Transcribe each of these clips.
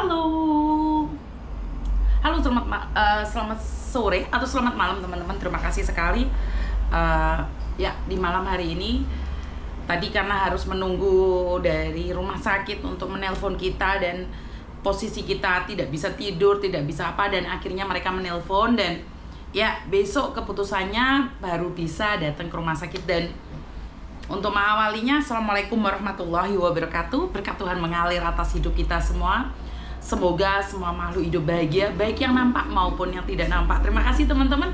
Halo. Halo, selamat sore atau selamat malam teman-teman. Terima kasih sekali. Ya, di malam hari ini tadi karena harus menunggu dari rumah sakit untuk menelpon kita dan posisi kita tidak bisa tidur, tidak bisa apa, dan akhirnya mereka menelpon dan ya besok keputusannya baru bisa datang ke rumah sakit. Dan untuk mengawalinya, Assalamualaikum warahmatullahi wabarakatuh. Berkat Tuhan mengalir atas hidup kita semua. Semoga semua makhluk hidup bahagia, baik yang nampak maupun yang tidak nampak. Terima kasih teman-teman.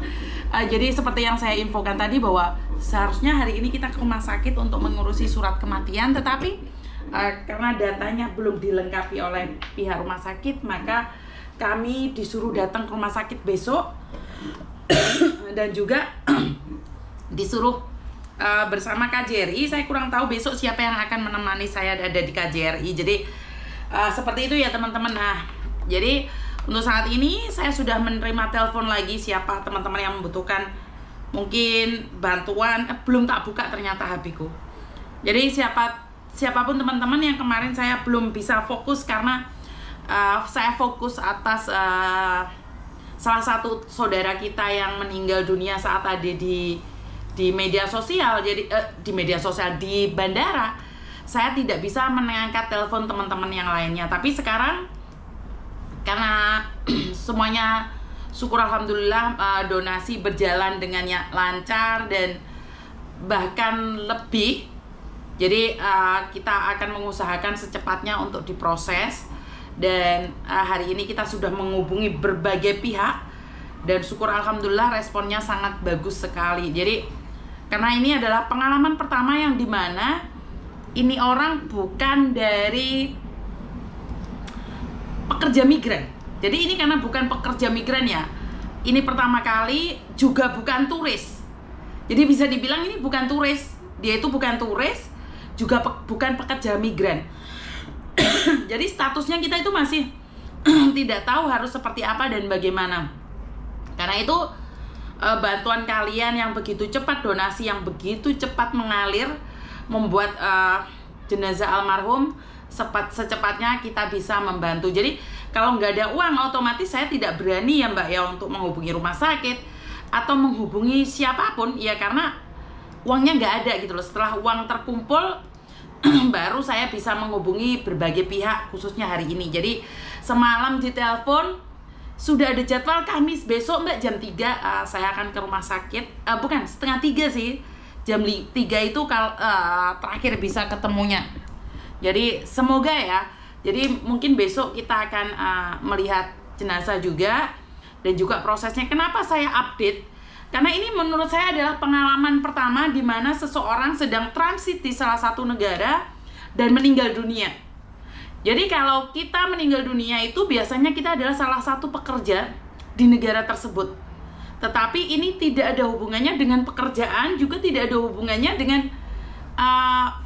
Jadi seperti yang saya infokan tadi bahwa seharusnya hari ini kita ke rumah sakit untuk mengurusi surat kematian, tetapi karena datanya belum dilengkapi oleh pihak rumah sakit, maka kami disuruh datang ke rumah sakit besok dan juga disuruh bersama KJRI. Saya kurang tahu besok siapa yang akan menemani saya ada di KJRI. Jadi seperti itu ya teman-teman. Nah, jadi untuk saat ini saya sudah menerima telepon lagi siapa teman-teman yang membutuhkan mungkin bantuan. Belum tak buka ternyata HP-ku. Jadi siapapun teman-teman yang kemarin saya belum bisa fokus karena saya fokus atas salah satu saudara kita yang meninggal dunia saat ada di media sosial. Jadi di bandara saya tidak bisa mengangkat telepon teman-teman yang lainnya. Tapi sekarang karena semuanya syukur alhamdulillah donasi berjalan dengan lancar dan bahkan lebih. Jadi kita akan mengusahakan secepatnya untuk diproses. Dan hari ini kita sudah menghubungi berbagai pihak dan syukur alhamdulillah responnya sangat bagus sekali. Jadi karena ini adalah pengalaman pertama yang dimana ini orang bukan dari pekerja migran. Jadi ini karena bukan pekerja migran ya, ini pertama kali juga bukan turis. Jadi bisa dibilang ini bukan turis. Dia itu bukan turis, juga bukan pekerja migran. Jadi statusnya kita itu masih tidak tahu harus seperti apa dan bagaimana. Karena itu bantuan kalian yang begitu cepat, donasi yang begitu cepat mengalir, membuat jenazah almarhum secepatnya kita bisa membantu. Jadi kalau nggak ada uang, otomatis saya tidak berani ya Mbak ya untuk menghubungi rumah sakit atau menghubungi siapapun ya, karena uangnya nggak ada gitu loh. Setelah uang terkumpul baru saya bisa menghubungi berbagai pihak, khususnya hari ini. Jadi semalam ditelepon, sudah ada jadwal Kamis besok Mbak jam 3 saya akan ke rumah sakit. Bukan, setengah 3 sih. Jam 3 itu terakhir bisa ketemunya. Jadi semoga ya. Jadi mungkin besok kita akan melihat jenazah juga. Dan juga prosesnya. Kenapa saya update? Karena ini menurut saya adalah pengalaman pertama di mana seseorang sedang transit di salah satu negara dan meninggal dunia. Jadi kalau kita meninggal dunia itu biasanya kita adalah salah satu pekerja di negara tersebut. Tetapi ini tidak ada hubungannya dengan pekerjaan, juga tidak ada hubungannya dengan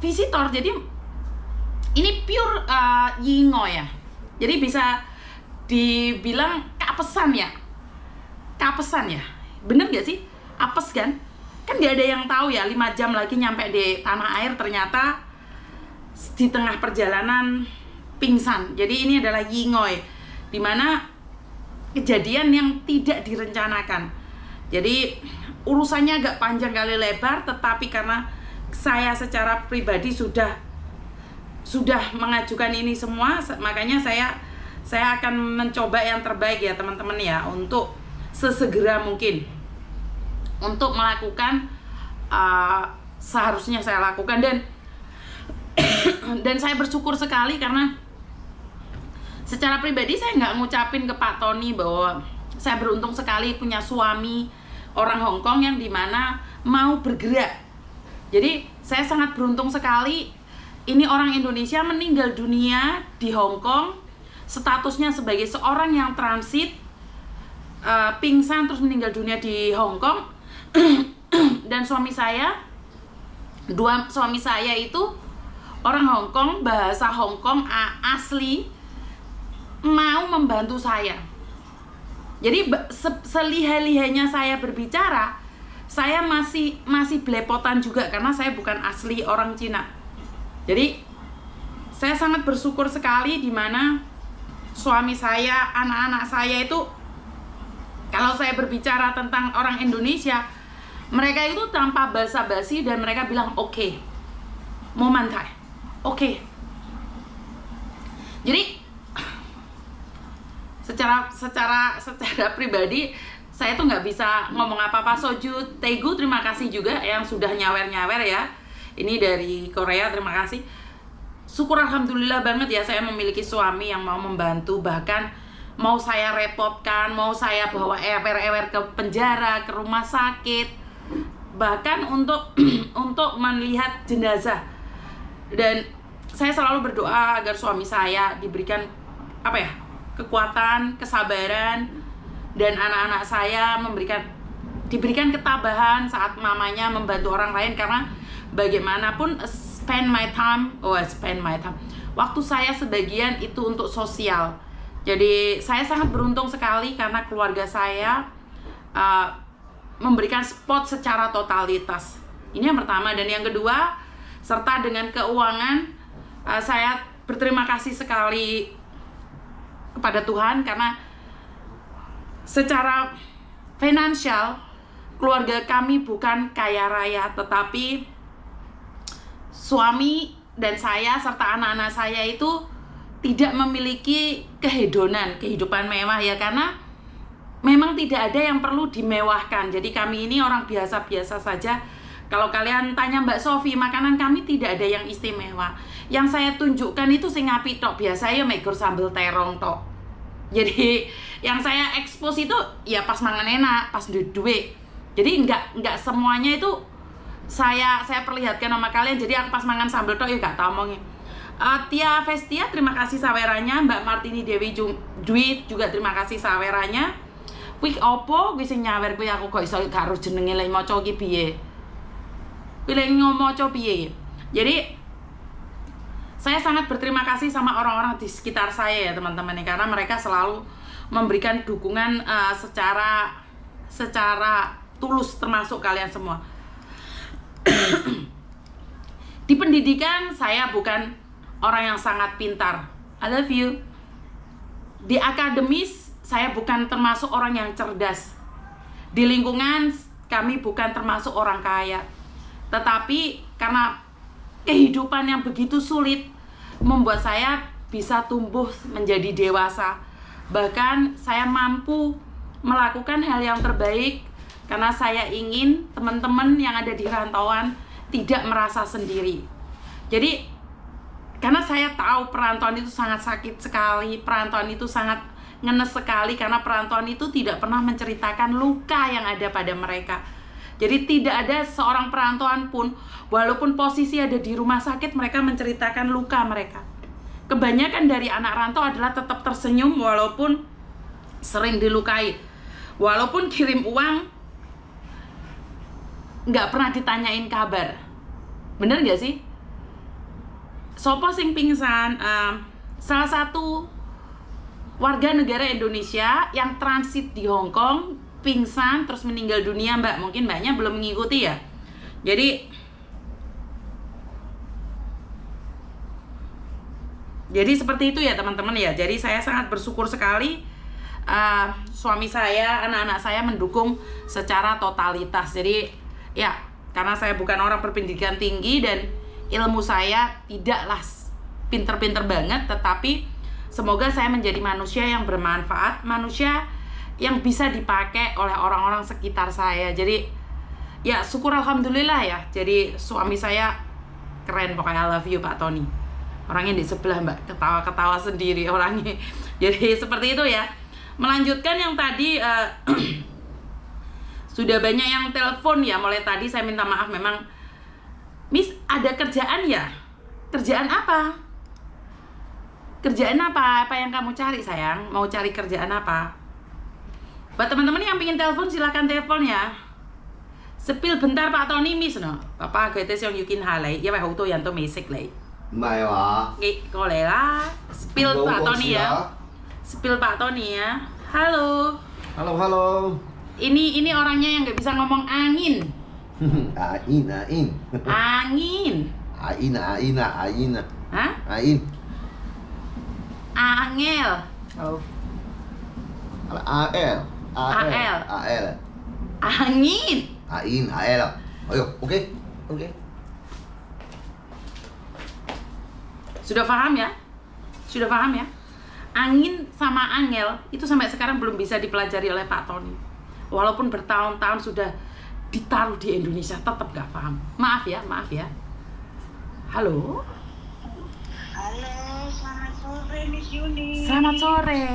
visitor. Jadi ini pure yingo ya. Jadi bisa dibilang kapesan ya. Kapesan ya. Bener gak sih? Apes kan? Kan gak ada yang tahu ya 5 jam lagi nyampe di tanah air, ternyata di tengah perjalanan pingsan. Jadi ini adalah yingoy, dimana kejadian yang tidak direncanakan. Jadi urusannya agak panjang kali lebar, tetapi karena saya secara pribadi sudah mengajukan ini semua, makanya saya akan mencoba yang terbaik ya teman-teman ya, untuk sesegera mungkin untuk melakukan seharusnya saya lakukan. Dan saya bersyukur sekali karena secara pribadi saya nggak ngucapin ke Pak Tony bahwa saya beruntung sekali punya suami orang Hong Kong yang dimana mau bergerak. Jadi saya sangat beruntung sekali. Ini orang Indonesia meninggal dunia di Hong Kong, statusnya sebagai seorang yang transit, pingsan terus meninggal dunia di Hong Kong. Dan dua suami saya itu orang Hong Kong, bahasa Hong Kong asli, mau membantu saya. Jadi selihai-lihainya saya berbicara, saya masih belepotan juga karena saya bukan asli orang Cina. Jadi saya sangat bersyukur sekali di mana suami saya, anak-anak saya itu, kalau saya berbicara tentang orang Indonesia, mereka itu tanpa basa-basi dan mereka bilang oke, mau mantai, oke. Jadi secara pribadi saya tuh nggak bisa ngomong apa-apa. Soju Tegu, terima kasih juga yang sudah nyawer-nyawer ya. Ini dari Korea, terima kasih. Syukur alhamdulillah banget ya saya memiliki suami yang mau membantu, bahkan mau saya repotkan, mau saya bawa ewer-ewer ke penjara, ke rumah sakit, bahkan untuk untuk melihat jenazah. Dan saya selalu berdoa agar suami saya diberikan kekuatan, kesabaran, dan anak-anak saya diberikan ketabahan saat mamanya membantu orang lain, karena bagaimanapun spend my time. Waktu saya sebagian itu untuk sosial. Jadi saya sangat beruntung sekali karena keluarga saya memberikan spot secara totalitas. Ini yang pertama. Dan yang kedua, serta dengan keuangan, saya berterima kasih sekali kepada Tuhan karena secara finansial keluarga kami bukan kaya raya, tetapi suami dan saya serta anak-anak saya itu tidak memiliki kehidupan mewah ya, karena memang tidak ada yang perlu dimewahkan. Jadi kami ini orang biasa-biasa saja. Kalau kalian tanya Mbak Sofi, makanan kami tidak ada yang istimewa. Yang saya tunjukkan itu sing apik tok, biasa ya megur sambal terong tok. Jadi yang saya expose itu ya pas mangan enak, pas duit. Jadi enggak semuanya itu saya perlihatkan sama kalian. Jadi aku pas mangan sambal tok ya gak tau omongin. Tia Vestia, terima kasih sawerannya. Mbak Martini Dewi Dwi juga terima kasih sawerannya. Kuwi opo kuwi sing nyawer kuwi, aku kok iso gak harus jenenge lek maca iki piye. Kuwi lek maca piye. Jadi saya sangat berterima kasih sama orang-orang di sekitar saya ya teman-teman, karena mereka selalu memberikan dukungan secara tulus, termasuk kalian semua. Di pendidikan saya bukan orang yang sangat pintar. I love you. Di akademis saya bukan termasuk orang yang cerdas. Di lingkungan kami bukan termasuk orang kaya. Tetapi karena kehidupan yang begitu sulit membuat saya bisa tumbuh menjadi dewasa. Bahkan saya mampu melakukan hal yang terbaik karena saya ingin teman-teman yang ada di rantauan tidak merasa sendiri. Jadi karena saya tahu perantauan itu sangat sakit sekali, perantauan itu sangat ngenes sekali, karena perantauan itu tidak pernah menceritakan luka yang ada pada mereka. Jadi tidak ada seorang perantauan pun, walaupun posisi ada di rumah sakit, mereka menceritakan luka mereka. Kebanyakan dari anak rantau adalah tetap tersenyum walaupun sering dilukai. Walaupun kirim uang, nggak pernah ditanyain kabar. Bener nggak sih? Sopo sing pingsan, salah satu warga negara Indonesia yang transit di Hong Kong pingsan terus meninggal dunia, Mbak. Mungkin Mbaknya belum mengikuti ya. Jadi seperti itu ya teman-teman ya. Jadi saya sangat bersyukur sekali suami saya, anak-anak saya mendukung secara totalitas. Jadi ya, karena saya bukan orang berpendidikan tinggi dan ilmu saya tidaklah pinter-pinter banget, tetapi semoga saya menjadi manusia yang bermanfaat, manusia yang bisa dipakai oleh orang-orang sekitar saya. Jadi ya syukur alhamdulillah ya. Jadi suami saya keren pokoknya. I love you Pak Tony. Orangnya di sebelah Mbak, ketawa-ketawa sendiri orangnya. Jadi seperti itu ya. Melanjutkan yang tadi sudah banyak yang telepon ya. Mulai tadi saya minta maaf, memang Miss ada kerjaan ya? Kerjaan apa? Kerjaan apa? Apa yang kamu cari sayang? Mau cari kerjaan apa? Buat teman-teman yang pengen telepon silahkan telepon ya. Sepil bentar Pak Tony Miss no. Papa佢哋想要見下你，因為好多人都未識你。唔係話？過嚟啦 ，Spill Pak Tony ya. Spill Pak Tony ya. Halo. Halo. Ini orangnya yang nggak bisa ngomong angin. Ain. Angin. Ain. Hah? Ain. Angel. Oh. AL. AL. AL. Angin. Ain, AL. Ayo, oke. Oke. Sudah paham ya? Sudah paham ya? Angin sama angel itu sampai sekarang belum bisa dipelajari oleh Pak Tony. Walaupun bertahun-tahun sudah ditaruh di Indonesia, tetap gak paham. Maaf ya. Halo. Halo, selamat sore Miss Yuni. Selamat sore.